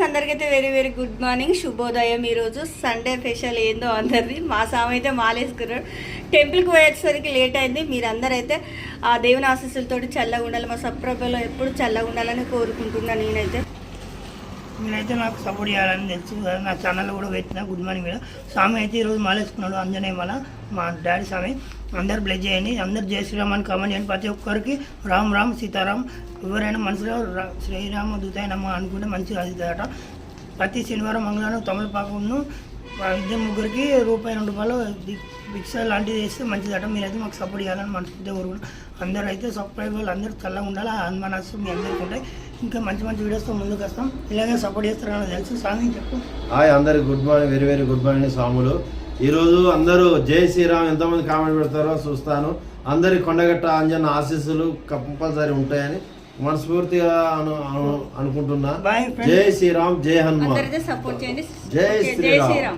అందరికైతే very very good morning, శుభోదయం. ఈరోజు Sunday special ఏందో అందరిది. మా సామ అయితే మాలేసుకున్నాడు. టెంపుల్కి పోయేసరికి లేట్ అయింది. మీరందరైతే ఆ దేవుని ఆశీస్సులతో చల్లగా ఉండాలి. మా సబ్స్క్రైబర్లో ఎప్పుడు చల్లగా ఉండాలని కోరుకుంటున్నాను. నేనైతే నాకు సపోర్ట్ చేయాలని తెలుసు కదా, నా ఛానల్లో కూడా పెట్టిన గుడ్ మార్నింగ్ మీద. స్వామి అయితే ఈరోజు మాలేసుకున్నాడు, అంజనేయ మాల. మా డాడీ స్వామి అందరు బ్లెస్ చేయండి, అందరు జై శ్రీరామ్ అని కామెంట్ చేయండి. ప్రతి ఒక్కరికి రామ్ రామ్ సీతారాం. ఎవరైనా మనసులో శ్రీరామ దూతాయనమ్మ అనుకుంటే మంచిగా అవుతుందట. ప్రతి శనివారం మంగళవారం తమలపాకును ఇద్దరు ముగ్గురికి ₹2 భిక్ష లాంటిది వేస్తే మంచిదట. మీరైతే మాకు సపోర్ట్ చేయాలని మనసుకుంటే కోరుకుంటాం. అందరూ అయితే సబ్స్క్రైబర్లు అందరూ చల్లగా ఉండాలి. అనుమానాలు మీ అందరికీ ఉంటాయి. ఇంకా మంచి మంచి వీడియోస్తో ముందుకు వస్తాం. ఇలాగే సపోర్ట్ చేస్తారని తెలుసు. స్వామి చెప్పు. హాయ్ అందరికి good morning, very very good morning స్వాములు. ఈరోజు అందరూ జై శ్రీరామ్ ఎంతమంది కామెంట్ పెడతారో చూస్తాను. అందరి కొండగట్ట అంజన్న ఆశీస్సులు కంపల్సరీ ఉంటాయని మనస్ఫూర్తిగా అనుకుంటున్నా. జై శ్రీరామ్, జై హనుమాన్, సపోర్ట్ చేయండి. జై శ్రీరామ్.